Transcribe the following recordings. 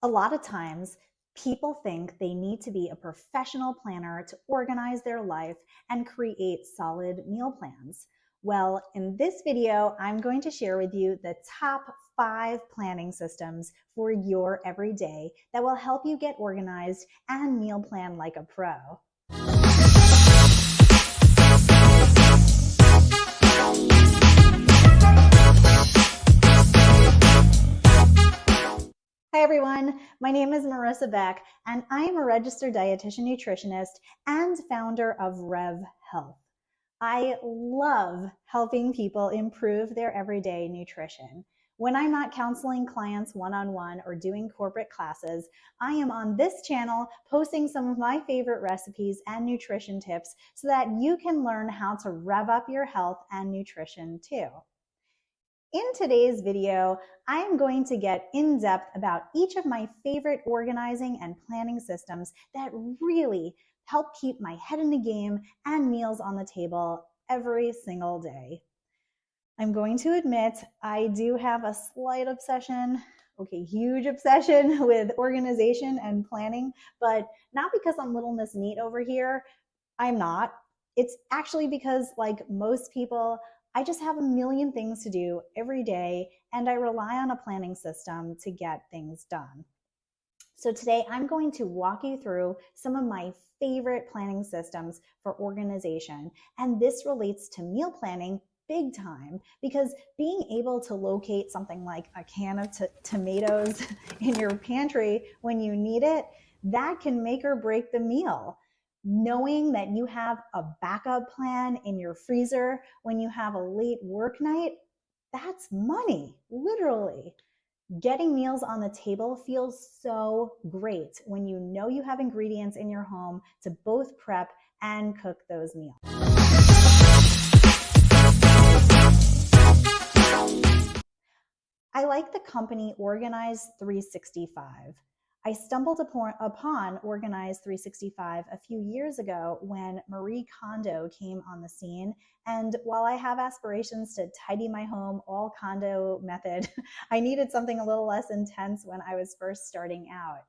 lot of times, people think they need to be a professional planner to organize their life and create solid meal plans. Well, in this video, I'm going to share with you the top 5 planning systems for your everyday that will help you get organized and meal plan like a pro. Hi everyone, my name is Marissa Beck and I am a registered dietitian nutritionist and founder of Rev Health. I love helping people improve their everyday nutrition. When I'm not counseling clients one-on-one or doing corporate classes, I am on this channel posting some of my favorite recipes and nutrition tips so that you can learn how to rev up your health and nutrition too. In today's video, I am going to get in depth about each of my favorite organizing and planning systems that really help keep my head in the game and meals on the table every single day. I'm going to admit I do have a slight obsession, huge obsession with organization and planning, but not because I'm Little Miss Neat over here. I'm not. It's actually because, like most people, I just have a million things to do every day, and I rely on a planning system to get things done. So today I'm going to walk you through some of my favorite planning systems for organization, and this relates to meal planning big time, because being able to locate something like a can of tomatoes in your pantry when you need it, that can make or break the meal. Knowing that you have a backup plan in your freezer when you have a late work night, that's money, literally. Getting meals on the table feels so great when you know you have ingredients in your home to both prep and cook those meals. I like the company Organize 365. I stumbled upon Organize 365 a few years ago when Marie Kondo came on the scene. And while I have aspirations to tidy my home all Kondo method, I needed something a little less intense when I was first starting out.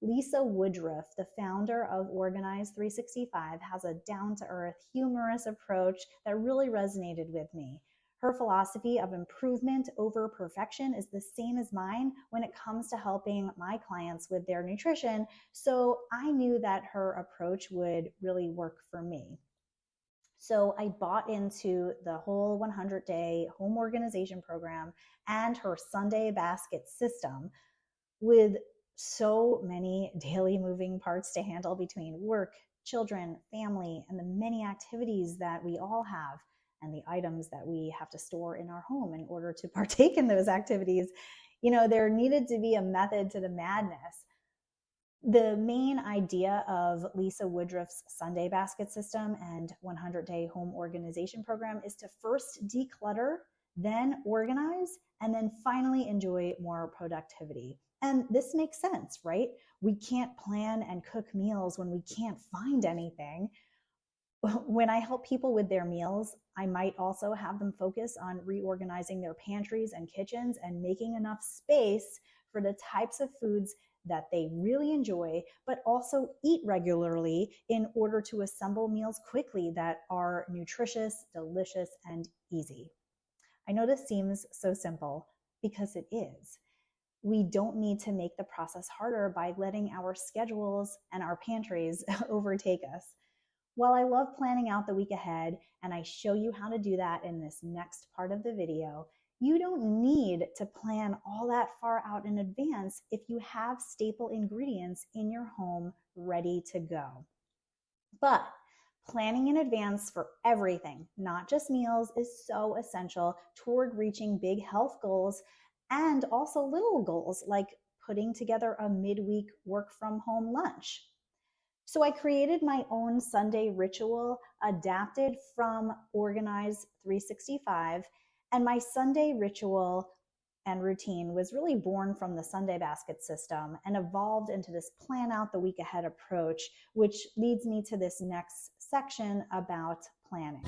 Lisa Woodruff, the founder of Organize 365, has a down-to-earth, humorous approach that really resonated with me. Her philosophy of improvement over perfection is the same as mine when it comes to helping my clients with their nutrition, so I knew that her approach would really work for me. So I bought into the whole 100-day home organization program and her Sunday basket system. With so many daily moving parts to handle between work, children, family, and the many activities that we all have, and the items that we have to store in our home in order to partake in those activities, there needed to be a method to the madness. The main idea of Lisa Woodruff's Sunday basket system and 100-day home organization program is to first declutter, then organize, and then finally enjoy more productivity. And this makes sense, right? We can't plan and cook meals when we can't find anything. When I help people with their meals, I might also have them focus on reorganizing their pantries and kitchens and making enough space for the types of foods that they really enjoy, but also eat regularly in order to assemble meals quickly that are nutritious, delicious, and easy. I know this seems so simple because it is. We don't need to make the process harder by letting our schedules and our pantries overtake us. While I love planning out the week ahead, and I show you how to do that in this next part of the video, you don't need to plan all that far out in advance if you have staple ingredients in your home ready to go. But planning in advance for everything, not just meals, is so essential toward reaching big health goals and also little goals like putting together a midweek work from home lunch. So I created my own Sunday ritual adapted from Organize 365, and my Sunday ritual and routine was really born from the Sunday basket system and evolved into this plan out the week ahead approach, which leads me to this next section about planning.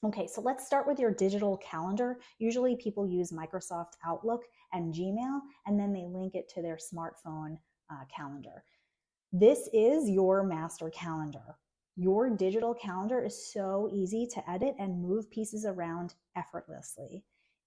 Okay, so let's start with your digital calendar. Usually people use Microsoft Outlook and Gmail, and then they link it to their smartphone calendar. This is your master calendar. Your digital calendar is so easy to edit and move pieces around effortlessly.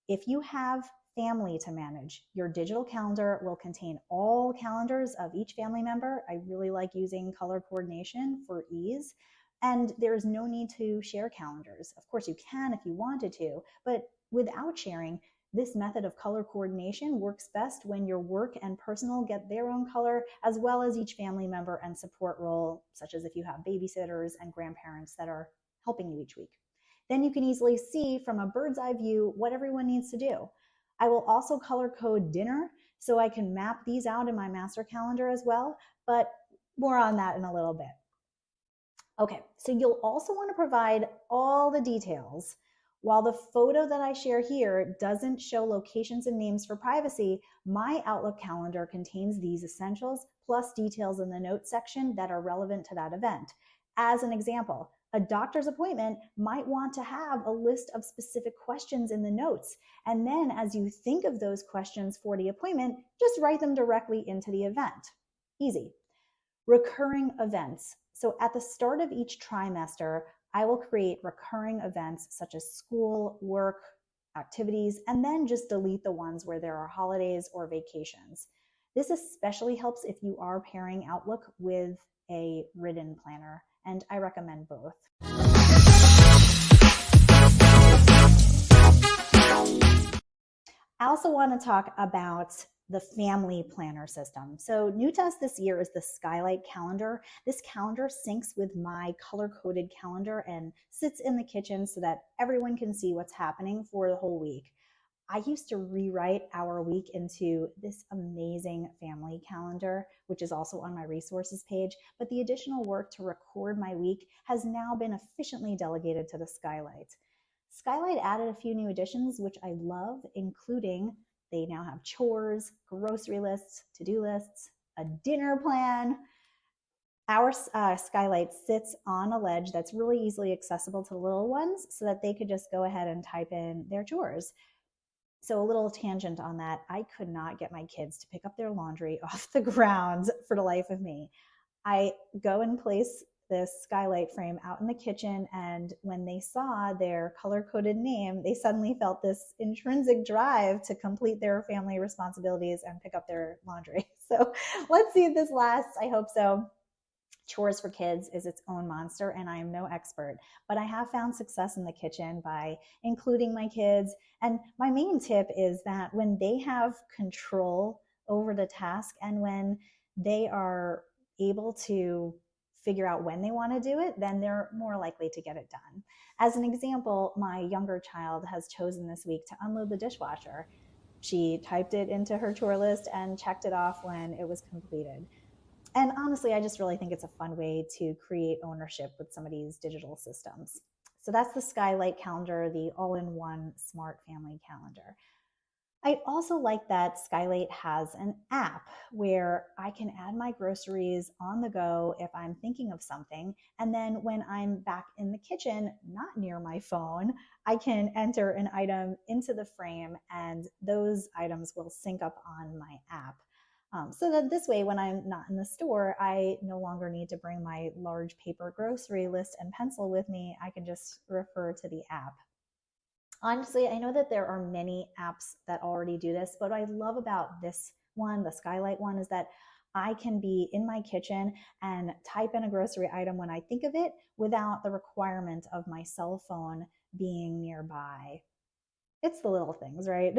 If you have family to manage, your digital calendar will contain all calendars of each family member. I really like using color coordination for ease. And there's no need to share calendars. Of course, you can if you wanted to, but without sharing, this method of color coordination works best when your work and personal get their own color, as well as each family member and support role, such as if you have babysitters and grandparents that are helping you each week. Then you can easily see from a bird's eye view what everyone needs to do. I will also color code dinner so I can map these out in my master calendar as well, but more on that in a little bit. Okay, so you'll also want to provide all the details. While the photo that I share here doesn't show locations and names for privacy, my Outlook calendar contains these essentials plus details in the notes section that are relevant to that event. As an example, a doctor's appointment might want to have a list of specific questions in the notes. And then as you think of those questions for the appointment, just write them directly into the event. Easy. Recurring events. So at the start of each trimester, I will create recurring events such as school, work, activities, and then just delete the ones where there are holidays or vacations. This especially helps if you are pairing Outlook with a written planner, and I recommend both. I also want to talk about the family planner system. So new to us this year is the Skylight calendar. This calendar syncs with my color-coded calendar and sits in the kitchen so that everyone can see what's happening for the whole week. I used to rewrite our week into this amazing family calendar, which is also on my resources page, but the additional work to record my week has now been efficiently delegated to the Skylight. Skylight added a few new additions, which I love, including they now have chores, grocery lists, to-do lists, a dinner plan. Our Skylight sits on a ledge that's really easily accessible to the little ones so that they could just go ahead and type in their chores. So a little tangent on that, I could not get my kids to pick up their laundry off the ground for the life of me. I go and place this Skylight frame out in the kitchen, and when they saw their color-coded name, they suddenly felt this intrinsic drive to complete their family responsibilities and pick up their laundry. So let's see if this lasts. I hope so. Chores for kids is its own monster, and I am no expert, but I have found success in the kitchen by including my kids. And my main tip is that when they have control over the task and when they are able to figure out when they want to do it, then they're more likely to get it done. As an example, my younger child has chosen this week to unload the dishwasher. She typed it into her chore list and checked it off when it was completed. And honestly, I just really think it's a fun way to create ownership with some of these digital systems. So that's the Skylight calendar, the all-in-one smart family calendar. I also like that Skylight has an app where I can add my groceries on the go if I'm thinking of something. And then when I'm back in the kitchen, not near my phone, I can enter an item into the frame and those items will sync up on my app. So that this way, when I'm not in the store, I no longer need to bring my large paper grocery list and pencil with me. I can just refer to the app. Honestly, I know that there are many apps that already do this, but what I love about this one, the Skylight one, is that I can be in my kitchen and type in a grocery item when I think of it without the requirement of my cell phone being nearby. It's the little things, right?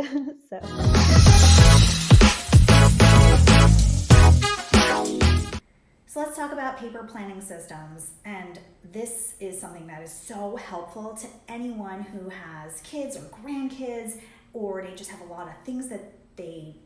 So let's talk about paper planning systems. And this is something that is so helpful to anyone who has kids or grandkids, or they just have a lot of things that they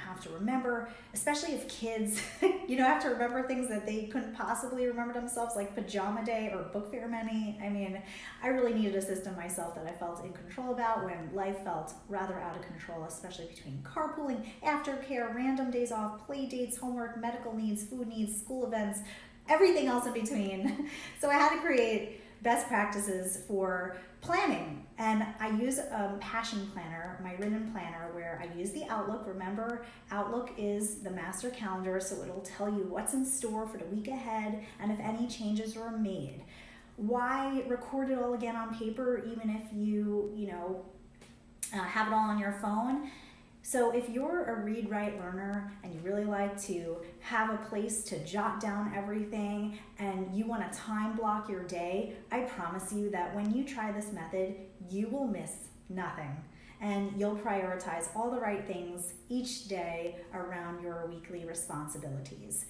have to remember, especially if kids have to remember things that they couldn't possibly remember themselves, like pajama day or book fair money. I mean, I really needed a system myself that I felt in control about when life felt rather out of control, especially between carpooling, aftercare, random days off, play dates, homework, medical needs, food needs, school events, everything else in between. So I had to create best practices for planning. And I use a Passion Planner, my written planner, where I use the Outlook. Remember, Outlook is the master calendar, so it'll tell you what's in store for the week ahead and if any changes are made. Why record it all again on paper, even if you have it all on your phone? So if you're a read-write learner and you really like to have a place to jot down everything and you want to time block your day, I promise you that when you try this method, you will miss nothing. And you'll prioritize all the right things each day around your weekly responsibilities.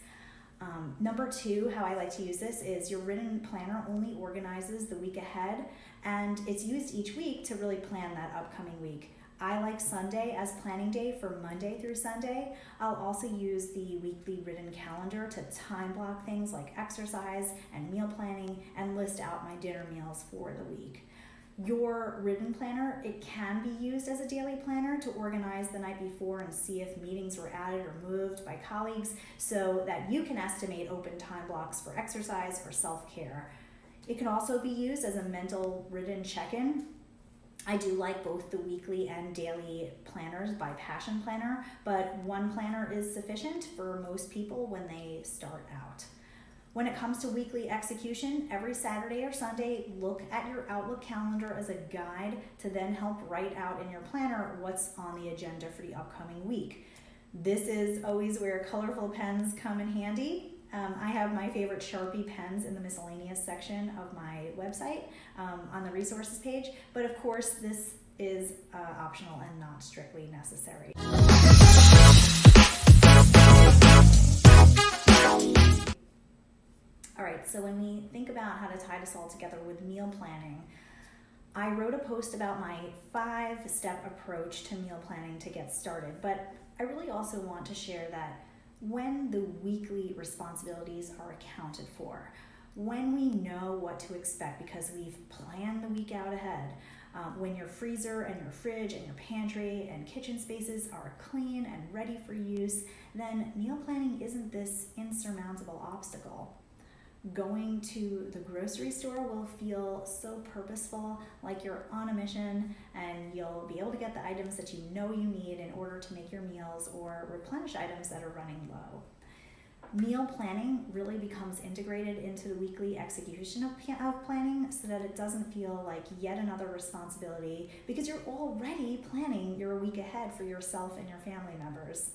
Number 2, how I like to use this is your written planner only organizes the week ahead, and it's used each week to really plan that upcoming week. I like Sunday as planning day for Monday through Sunday. I'll also use the weekly written calendar to time block things like exercise and meal planning and list out my dinner meals for the week. Your written planner, it can be used as a daily planner to organize the night before and see if meetings were added or moved by colleagues so that you can estimate open time blocks for exercise or self-care. It can also be used as a mental written check-in. I do like both the weekly and daily planners by Passion Planner, but one planner is sufficient for most people when they start out. When it comes to weekly execution, every Saturday or Sunday, look at your Outlook calendar as a guide to then help write out in your planner what's on the agenda for the upcoming week. This is always where colorful pens come in handy. I have my favorite Sharpie pens in the miscellaneous section of my website on the resources page, but of course this is optional and not strictly necessary. All right, so when we think about how to tie this all together with meal planning, I wrote a post about my 5-step approach to meal planning to get started, but I really also want to share that when the weekly responsibilities are accounted for, when we know what to expect because we've planned the week out ahead, when your freezer and your fridge and your pantry and kitchen spaces are clean and ready for use, then meal planning isn't this insurmountable obstacle. Going to the grocery store will feel so purposeful, like you're on a mission, and you'll be able to get the items that you know you need in order to make your meals or replenish items that are running low. Meal planning really becomes integrated into the weekly execution of planning so that it doesn't feel like yet another responsibility because you're already planning your week ahead for yourself and your family members.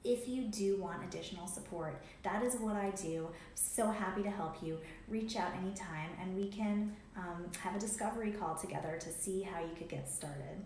If you do want additional support, that is what I do. So happy to help you. Reach out anytime and we can have a discovery call together to see how you could get started.